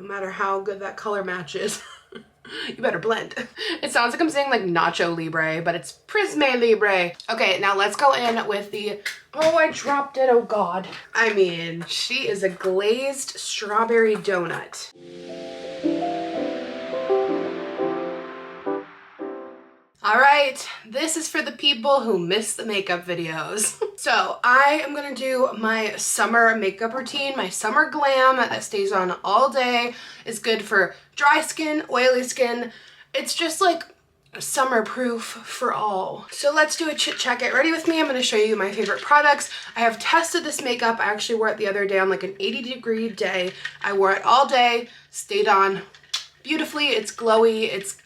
matter how good that color match is. You better blend. It sounds like I'm saying like Nacho Libre, but it's Prisme Libre. Okay, now let's go in with the, oh, I dropped it, oh God. I mean, she is a glazed strawberry donut. All right, this is for the people who miss the makeup videos. So I am gonna do my summer makeup routine, my summer glam that stays on all day. Is good for dry skin, oily skin. It's just like summer proof for all. So let's do a chit chat. Get ready with me. I'm gonna show you my favorite products. I have tested this makeup. I actually wore it the other day on like an 80-degree day. I wore it all day, stayed on beautifully. It's glowy, it's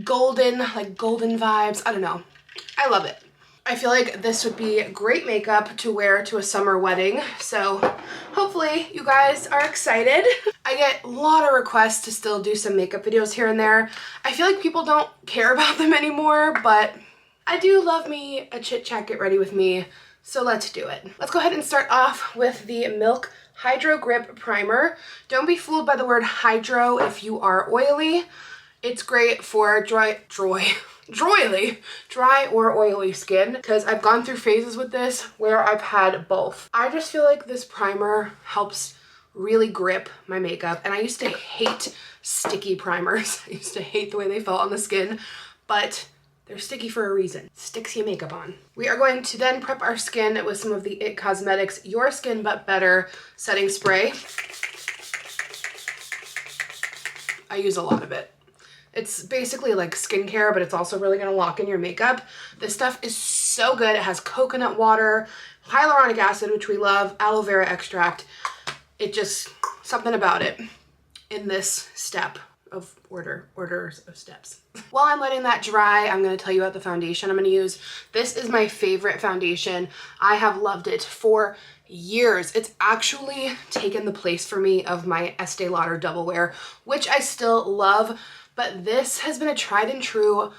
golden, like golden vibes. I don't know. I love it. I feel like this would be great makeup to wear to a summer wedding. So hopefully you guys are excited. I get a lot of requests to still do some makeup videos here and there. I feel like people don't care about them anymore, but I do love me a chit chat, get ready with me. So let's do it. Let's go ahead and start off with the Milk Hydro Grip Primer. Don't be fooled by the word hydro if you are oily. It's great for dry or oily skin, because I've gone through phases with this where I've had both. I just feel like this primer helps really grip my makeup, and I used to hate sticky primers. I used to hate the way they felt on the skin, but they're sticky for a reason. It sticks your makeup on. We are going to then prep our skin with some of the IT Cosmetics Your Skin But Better setting spray. I use a lot of it. It's basically like skincare, but it's also really gonna lock in your makeup. This stuff is so good. It has coconut water, hyaluronic acid, which we love, aloe vera extract. It just, something about it in this step of orders of steps. While I'm letting that dry, I'm gonna tell you about the foundation I'm gonna use. This is my favorite foundation. I have loved it for years. It's actually taken the place for me of my Estee Lauder Double Wear, which I still love. But this has been a tried and true.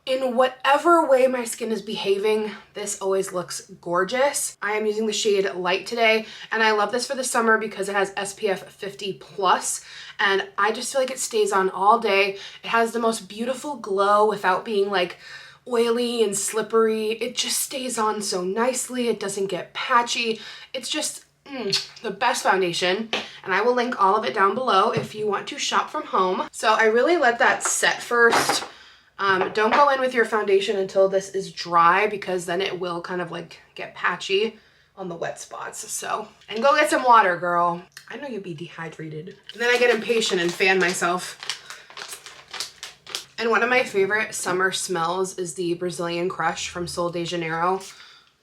In whatever way my skin is behaving, this always looks gorgeous. I am using the shade Light today, and I love this for the summer because it has SPF 50+, and I just feel like it stays on all day. It has the most beautiful glow without being like oily and slippery. It just stays on so nicely. It doesn't get patchy. It's just the best foundation, and I will link all of it down below if you want to shop from home. So I really let that set first. Don't go in with your foundation until this is dry, because then it will kind of like get patchy on the wet spots. So, and go get some water, girl. I know you'd be dehydrated. And then I get impatient and fan myself. And one of my favorite summer smells is the Brazilian Crush from Sol de Janeiro.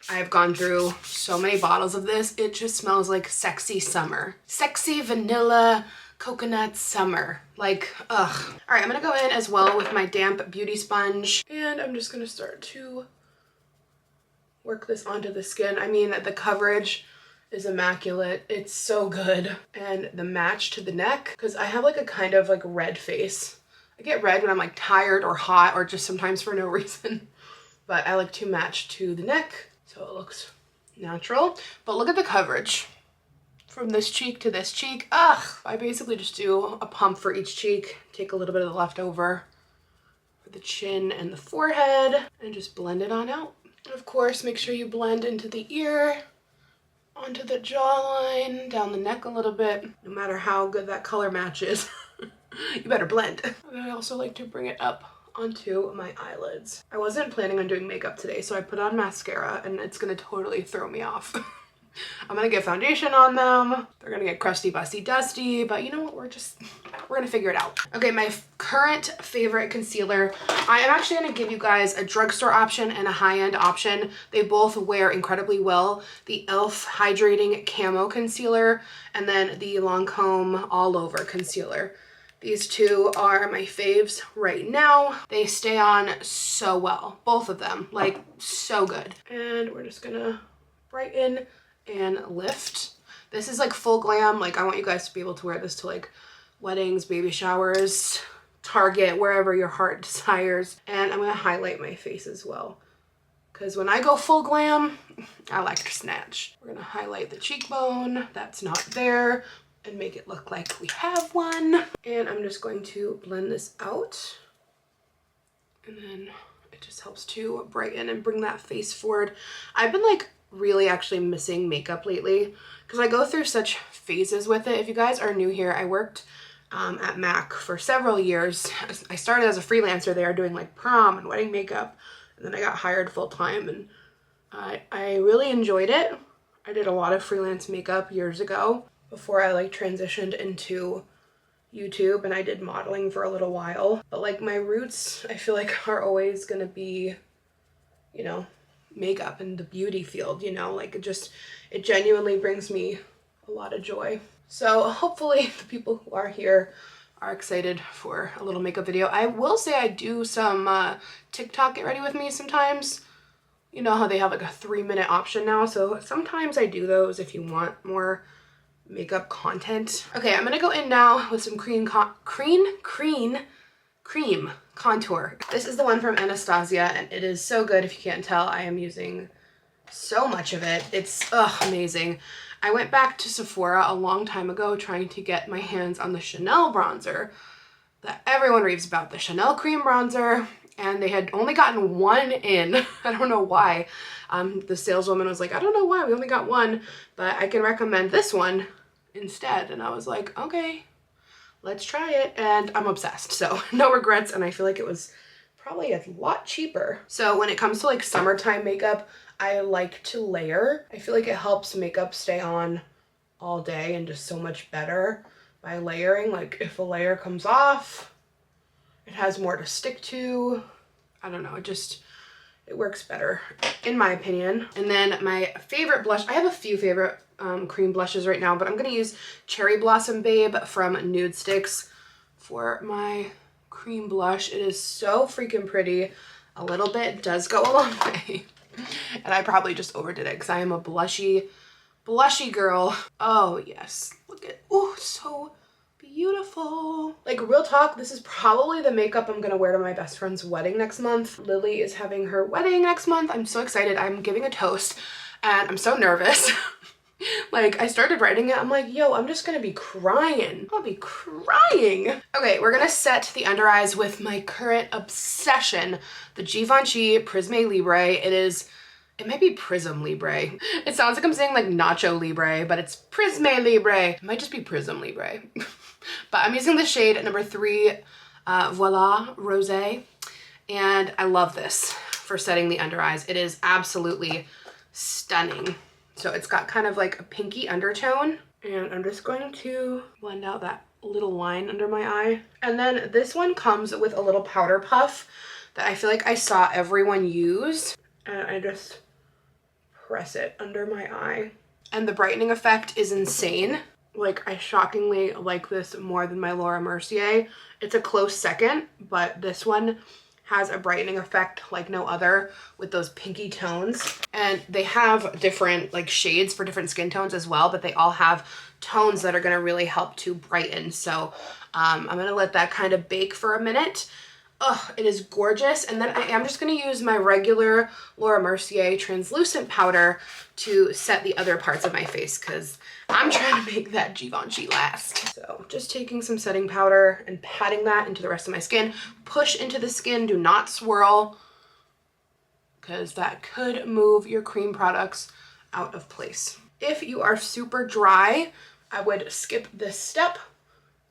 I've gone through so many bottles of this. It just smells like sexy summer. Sexy vanilla coconut summer. Like, ugh. All right, I'm gonna go in as well with my damp beauty sponge, and I'm just gonna start to work this onto the skin. I mean, the coverage is immaculate. It's so good. And the match to the neck, because I have like a kind of like red face. I get red when I'm like tired or hot, or just sometimes for no reason. But I like to match to the neck, so it looks natural. But look at the coverage from this cheek to this cheek. Ugh, I basically just do a pump for each cheek, take a little bit of the leftover for the chin and the forehead, and just blend it on out. And of course, make sure you blend into the ear, onto the jawline, down the neck a little bit. No matter how good that color match is, you better blend. And I also like to bring it up onto my eyelids. I wasn't planning on doing makeup today, so I put on mascara, and it's gonna totally throw me off. I'm gonna get foundation on them. They're gonna get crusty, busty, dusty, but you know what? We're gonna figure it out. Okay, my current favorite concealer. I am actually gonna give you guys a drugstore option and a high-end option. They both wear incredibly well. The e.l.f. Hydrating Camo Concealer, and then the Lancome All Over Concealer. These two are my faves right now. They stay on so well, both of them, like so good. And we're just gonna brighten and lift. This is like full glam. Like, I want you guys to be able to wear this to like weddings, baby showers, Target, wherever your heart desires. And I'm gonna highlight my face as well, because when I go full glam, I like to snatch. We're gonna highlight the cheekbone that's not there, and make it look like we have one. And I'm just going to blend this out. And then it just helps to brighten and bring that face forward. I've been like really actually missing makeup lately because I go through such phases with it. If you guys are new here, I worked at MAC for several years. I started as a freelancer there doing like prom and wedding makeup, and then I got hired full-time, and I really enjoyed it. I did a lot of freelance makeup years ago before I like transitioned into YouTube, and I did modeling for a little while. But like my roots, I feel like are always gonna be, you know, makeup and the beauty field, you know, like it genuinely brings me a lot of joy. So hopefully the people who are here are excited for a little makeup video. I will say I do some TikTok get ready with me sometimes. You know how they have like a 3-minute option now, so sometimes I do those if you want more makeup content. Okay, I'm gonna go in now with some cream contour. This is the one from Anastasia, and it is so good. If you can't tell, I am using so much of it. It's amazing. I went back to Sephora a long time ago trying to get my hands on the Chanel bronzer that everyone raves about, the Chanel cream bronzer, and they had only gotten one in. I don't know why. The saleswoman was like, I don't know why we only got one, but I can recommend this one instead. And I was like, okay, let's try it. And I'm obsessed, so no regrets. And I feel like it was probably a lot cheaper. So when it comes to like summertime makeup, I like to layer. I feel like it helps makeup stay on all day and just so much better by layering. Like if a layer comes off, it has more to stick to. I don't know, it works better in my opinion. And then my favorite blush, I have a few favorite cream blushes right now, but I'm gonna use Cherry Blossom Babe from Nude Sticks for my cream blush. It is so freaking pretty. A little bit does go a long way. And I probably just overdid it because I am a blushy girl. Oh yes, look at, oh, so beautiful. Like real talk, this is probably the makeup I'm gonna wear to my best friend's wedding next month. Lily is having her wedding next month. I'm so excited. I'm giving a toast and I'm so nervous. Like I started writing it, I'm like, yo, I'm just gonna be crying. I'll be crying. Okay, we're gonna set the under eyes with my current obsession, the Givenchy Prisme Libre. It might be Prism Libre. It sounds like I'm saying like Nacho Libre, but it's Prisme Libre. It might just be Prism Libre. But I'm using the shade number 3, Voila Rosé. And I love this for setting the under eyes. It is absolutely stunning. So it's got kind of like a pinky undertone. And I'm just going to blend out that little line under my eye. And then this one comes with a little powder puff that I feel like I saw everyone use. And I just press it under my eye. And the brightening effect is insane. Like I shockingly like this more than my Laura Mercier. It's a close second, but this one has a brightening effect like no other with those pinky tones. And they have different like shades for different skin tones as well, but they all have tones that are gonna really help to brighten. So I'm gonna let that kind of bake for a minute. Oh, it is gorgeous. And then I am just going to use my regular Laura Mercier translucent powder to set the other parts of my face because I'm trying to make that Givenchy last. So just taking some setting powder and patting that into the rest of my skin. Push into the skin, do not swirl because that could move your cream products out of place. If you are super dry, I would skip this step.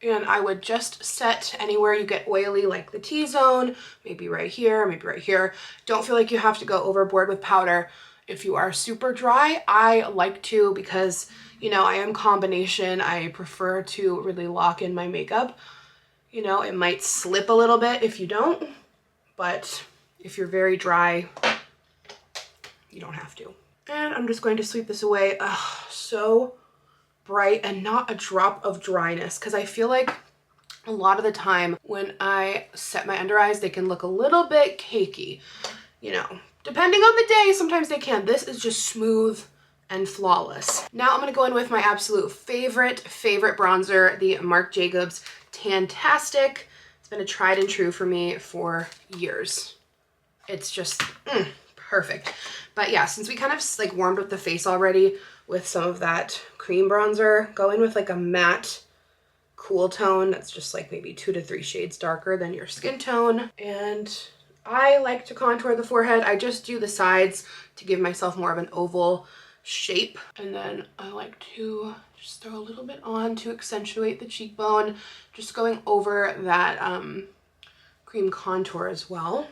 And I would just set anywhere you get oily, like the T-zone, maybe right here, maybe right here. Don't feel like you have to go overboard with powder. If you are super dry, I like to because, you know, I am combination. I prefer to really lock in my makeup. You know, it might slip a little bit if you don't, but if you're very dry, you don't have to. And I'm just going to sweep this away. Ugh, so bright and not a drop of dryness, because I feel like a lot of the time when I set my under eyes, they can look a little bit cakey, you know, depending on the day. Sometimes they can. This is just smooth and flawless. Now I'm gonna go in with my absolute favorite bronzer, the Marc Jacobs Tantastic. It's been a tried and true for me for years. It's just perfect. But yeah, since we kind of like warmed up the face already with some of that cream bronzer. Go in with like a matte cool tone that's just like maybe 2 to 3 shades darker than your skin tone. And I like to contour the forehead. I just do the sides to give myself more of an oval shape. And then I like to just throw a little bit on to accentuate the cheekbone, just going over that cream contour as well.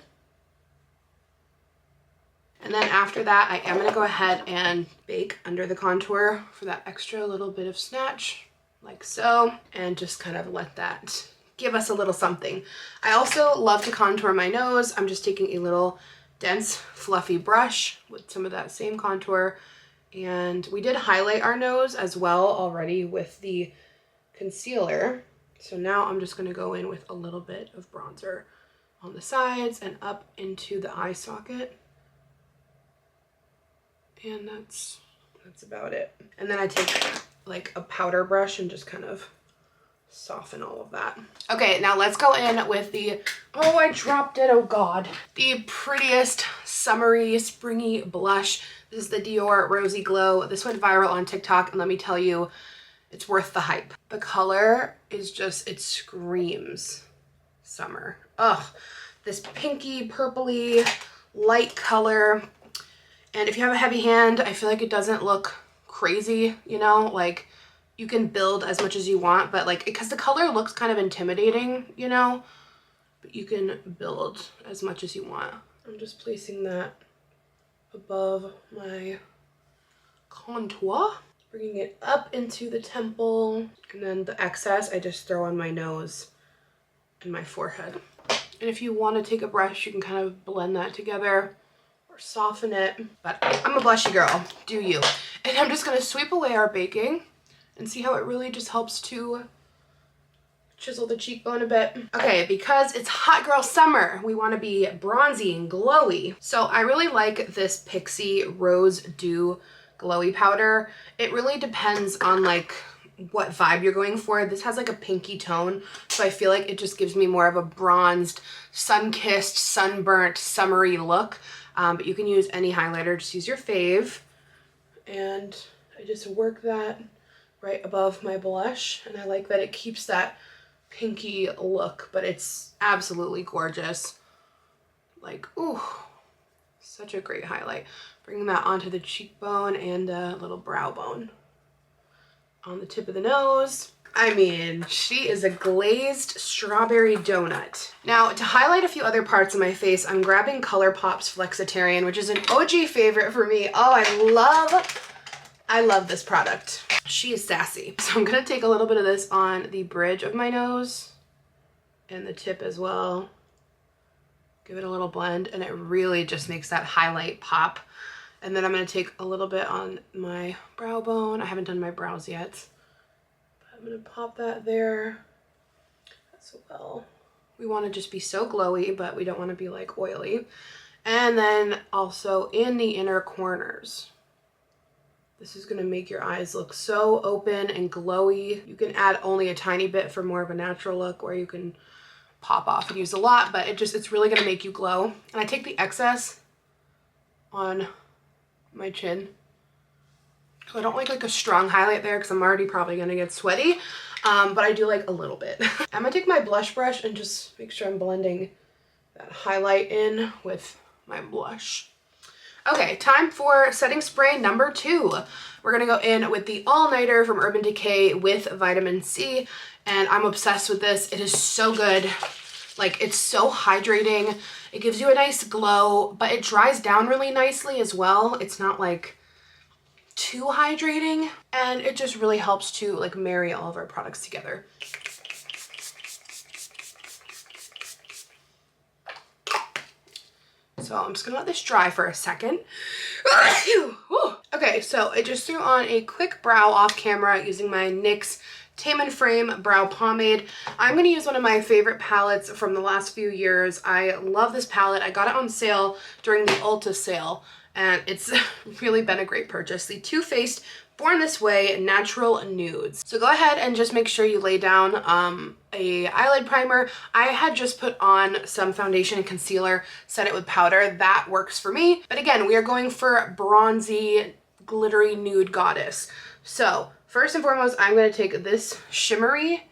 And then after that, I am going to go ahead and bake under the contour for that extra little bit of snatch, like so, and just kind of let that give us a little something. I also love to contour my nose. I'm just taking a little dense, fluffy brush with some of that same contour. And we did highlight our nose as well already with the concealer. So now I'm just going to go in with a little bit of bronzer on the sides and up into the eye socket. And that's about it. And then I take like a powder brush and just kind of soften all of that. Okay, now let's go in with the, oh, I dropped it, oh God. The prettiest summery, springy blush. This is the Dior Rosy Glow. This went viral on TikTok, and let me tell you, it's worth the hype. The color is just, it screams summer. Ugh, this pinky, purpley, light color. And if you have a heavy hand, I feel like it doesn't look crazy, you know? Like, you can build as much as you want, but like, because the color looks kind of intimidating, you know? But you can build as much as you want. I'm just placing that above my contour, bringing it up into the temple, and then the excess I just throw on my nose and my forehead. And if you want to take a brush, you can kind of blend that together or soften it, but I'm a blushy girl, do you. And I'm just going to sweep away our baking and see how it really just helps to chisel the cheekbone a bit. Okay, because it's hot girl summer, we want to be bronzy and glowy. So I really like this Pixie Rose Dew glowy powder. It really depends on like what vibe you're going for. This has like a pinky tone, so I feel like it just gives me more of a bronzed, sun-kissed, sunburnt, summery look. But you can use any highlighter, just use your fave. And I just work that right above my blush, and I like that it keeps that pinky look, but it's absolutely gorgeous. Like, ooh, such a great highlight. Bringing that onto the cheekbone and a little brow bone. On the tip of the nose. I mean, she is a glazed strawberry donut. Now, to highlight a few other parts of my face, I'm grabbing ColourPop's Flexitarian, which is an OG favorite for me. Oh, I love this product. She is sassy. So I'm gonna take a little bit of this on the bridge of my nose and the tip as well. Give it a little blend, and it really just makes that highlight pop. And then I'm gonna take a little bit on my brow bone. I haven't done my brows yet. I'm gonna pop that there as well. We wanna just be so glowy, but we don't wanna be like oily. And then also in the inner corners. This is gonna make your eyes look so open and glowy. You can add only a tiny bit for more of a natural look, or you can pop off and use a lot, but it's really gonna make you glow. And I take the excess on my chin. So I don't like a strong highlight there because I'm already probably gonna get sweaty, but I do like a little bit. I'm gonna take my blush brush and just make sure I'm blending that highlight in with my blush. Okay, time for setting spray number 2. We're gonna go in with the All Nighter from Urban Decay with vitamin C, and I'm obsessed with this. It is so good. Like, it's so hydrating. It gives you a nice glow, but it dries down really nicely as well. It's not like too hydrating, and it just really helps to like marry all of our products together. So I'm just gonna let this dry for a second. Okay, so I just threw on a quick brow off camera using my NYX Tame and Frame Brow Pomade. I'm gonna use one of my favorite palettes from the last few years. I love this palette. I got it on sale during the Ulta sale, and it's really been a great purchase. The Too Faced Born This Way Natural Nudes. So go ahead and just make sure you lay down a eyelid primer. I had just put on some foundation and concealer, set it with powder. That works for me. But again, we are going for bronzy, glittery nude goddess. So first and foremost, I'm going to take this shimmery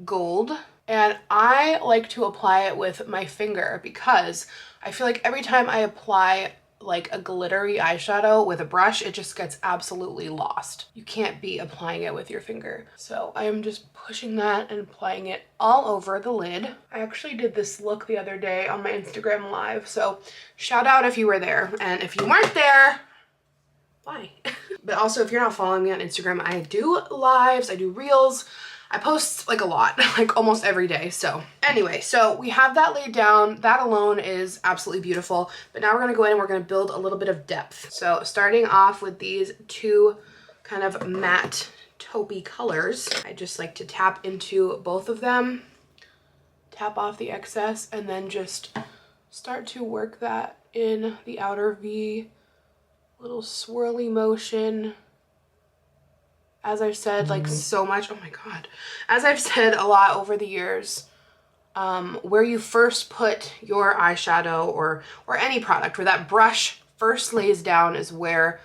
gold, and I like to apply it with my finger because I feel like every time I apply like a glittery eyeshadow with a brush, it just gets absolutely lost. You can't be applying it with your finger. So I am just pushing that and applying it all over the lid. I actually did this look the other day on my Instagram live, so shout out if you were there, and if you weren't there, bye. But also, if you're not following me on Instagram, I do lives, I do reels, I post like a lot, like almost every day. So anyway, so we have that laid down. That alone is absolutely beautiful. But now we're gonna go in and we're gonna build a little bit of depth. So starting off with these two kind of matte taupey colors, I just like to tap into both of them, tap off the excess, and then just start to work that in the outer V, little swirly motion. As I've said, like so much, oh my God. As I've said a lot over the years, where you first put your eyeshadow or any product, where that brush first lays down is where,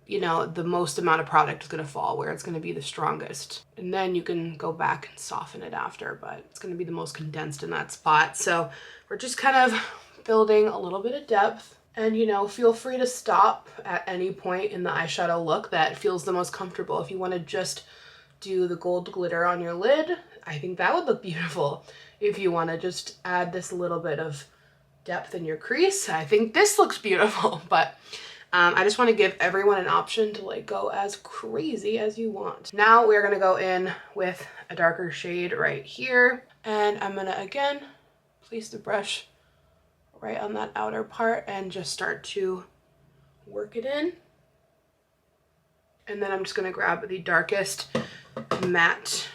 you know, the most amount of product is gonna fall, where it's gonna be the strongest. And then you can go back and soften it after, but it's gonna be the most condensed in that spot. So we're just kind of building a little bit of depth. And, you know, feel free to stop at any point in the eyeshadow look that feels the most comfortable. If you want to just do the gold glitter on your lid, I think that would look beautiful. If you want to just add this little bit of depth in your crease, I think this looks beautiful. But I just want to give everyone an option to like go as crazy as you want. Now we're going to go in with a darker shade right here. And I'm going to, again, place the brush right on that outer part and just start to work it in. And then I'm just going to grab the darkest matte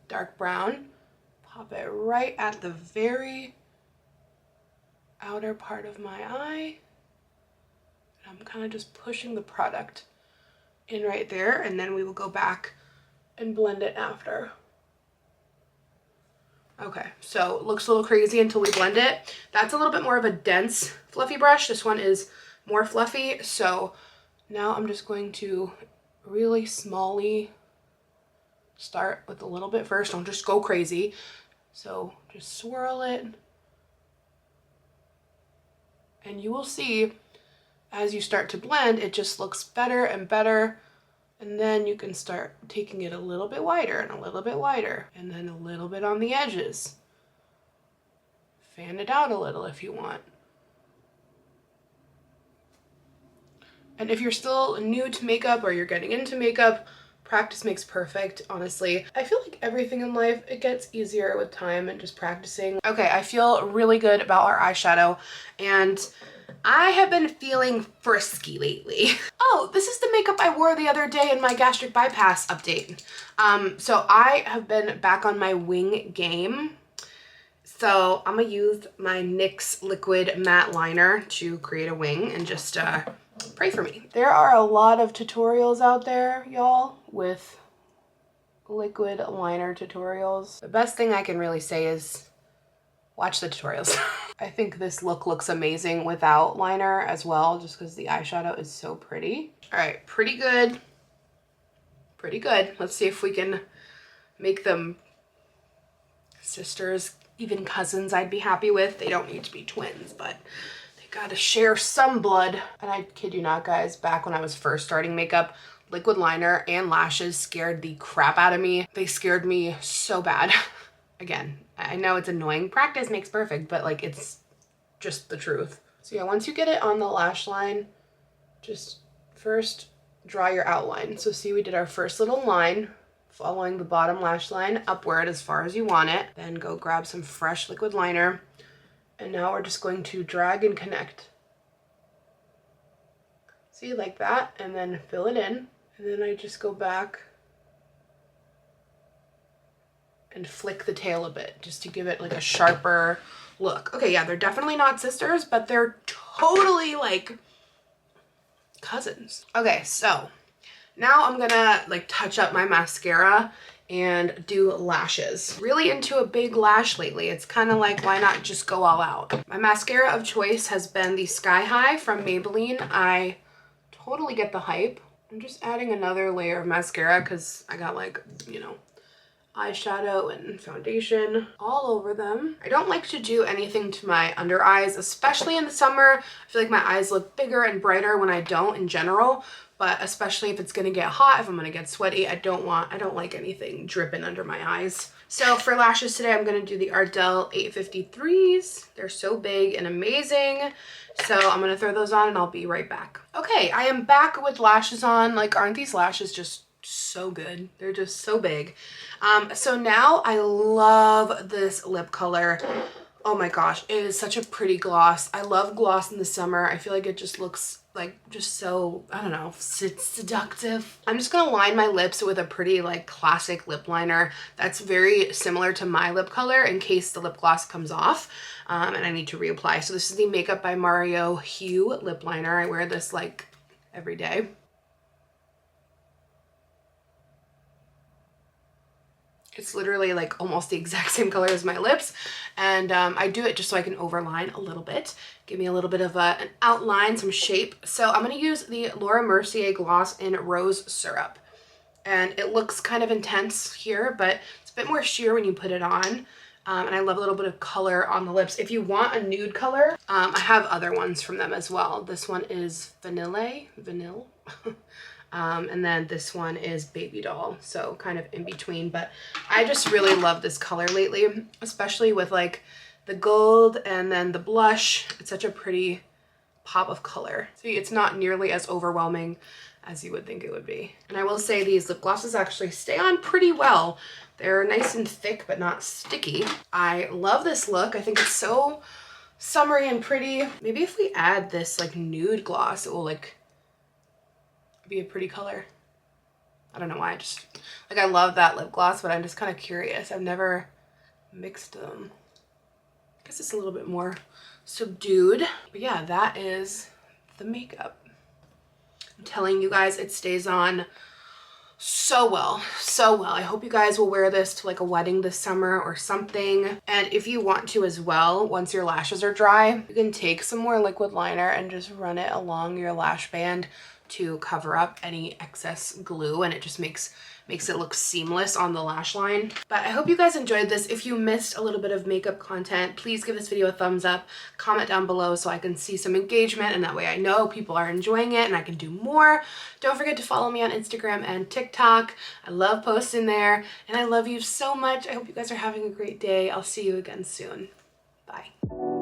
dark brown, pop it right at the very outer part of my eye. I'm kind of just pushing the product in right there, and then we will go back and blend it after. Okay, so it looks a little crazy until we blend it. That's a little bit more of a dense, fluffy brush. This one is more fluffy. So now I'm just going to really smally start with a little bit first. Don't just go crazy. So just swirl it. And you will see as you start to blend, it just looks better and better. And then you can start taking it a little bit wider and a little bit wider, and then a little bit on the edges. Fan it out a little if you want. And if you're still new to makeup or you're getting into makeup, practice makes perfect, honestly. I feel like everything in life, it gets easier with time and just practicing. Okay, I feel really good about our eyeshadow, and I have been feeling frisky lately. Oh, this is the makeup I wore the other day in my gastric bypass update. So I have been back on my wing game. So I'm gonna use my NYX liquid matte liner to create a wing, and just pray for me. There are a lot of tutorials out there, y'all, with liquid liner tutorials. The best thing I can really say is watch the tutorials. I think this look looks amazing without liner as well, just because the eyeshadow is so pretty. All right, pretty good. Pretty good. Let's see if we can make them sisters, even cousins I'd be happy with. They don't need to be twins, but they gotta share some blood. And I kid you not, guys, back when I was first starting makeup, liquid liner and lashes scared the crap out of me. They scared me so bad. Again, I know it's annoying. Practice makes perfect, but like it's just the truth. So yeah, once you get it on the lash line, just first draw your outline. So see, we did our first little line following the bottom lash line upward as far as you want it. Then go grab some fresh liquid liner. And now we're just going to drag and connect. See, like that, and then fill it in. And then I just go back and flick the tail a bit just to give it like a sharper look. Okay, yeah, they're definitely not sisters, but they're totally like cousins. Okay, so now I'm gonna like touch up my mascara and do lashes. Really into a big lash lately. It's kind of like, why not just go all out? My mascara of choice has been the Sky High from Maybelline. I totally get the hype. I'm just adding another layer of mascara because I got like, you know, eyeshadow and foundation all over them. I don't like to do anything to my under eyes, especially in the summer. I feel like my eyes look bigger and brighter when I don't in general, but especially if it's gonna get hot, if I'm gonna get sweaty, I don't like anything dripping under my eyes. So for lashes today, I'm gonna do the Ardell 853s. They're so big and amazing. So I'm gonna throw those on and I'll be right back. Okay, I am back with lashes on. Like, aren't these lashes just so good? They're just so big. So now I love this lip color. Oh my gosh, it is such a pretty gloss. I love gloss in the summer. I feel like it just looks like just so, I don't know, seductive. I'm just gonna line my lips with a pretty like classic lip liner that's very similar to my lip color in case the lip gloss comes off and I need to reapply. So this is the Makeup by Mario Hue lip liner. I wear this like every day. It's literally like almost the exact same color as my lips. And I do it just so I can overline a little bit. Give me a little bit of an outline, some shape. So I'm gonna use the Laura Mercier gloss in Rose Syrup. And it looks kind of intense here, but it's a bit more sheer when you put it on. And I love a little bit of color on the lips. If you want a nude color, I have other ones from them as well. This one is Vanille. And then this one is Baby Doll, so kind of in between, but I just really love this color lately, especially with like the gold and then the blush. It's such a pretty pop of color. See, it's not nearly as overwhelming as you would think it would be. And I will say these lip glosses actually stay on pretty well. They're nice and thick, but not sticky. I love this look. I think it's so summery and pretty. Maybe if we add this like nude gloss, it will like be a pretty color. I don't know why, I just like, I love that lip gloss, but I'm just kind of curious. I've never mixed them. I guess it's a little bit more subdued, but yeah, that is the makeup. I'm telling you guys, it stays on so well, so well. I hope you guys will wear this to like a wedding this summer or something. And if you want to as well, once your lashes are dry, you can take some more liquid liner and just run it along your lash band to cover up any excess glue, and it just makes it look seamless on the lash line. But I hope you guys enjoyed this. If you missed a little bit of makeup content, please give this video a thumbs up, comment down below so I can see some engagement, and that way I know people are enjoying it and I can do more. Don't forget to follow me on Instagram and TikTok. I love posting there, and I love you so much. I hope you guys are having a great day. I'll see you again soon. Bye.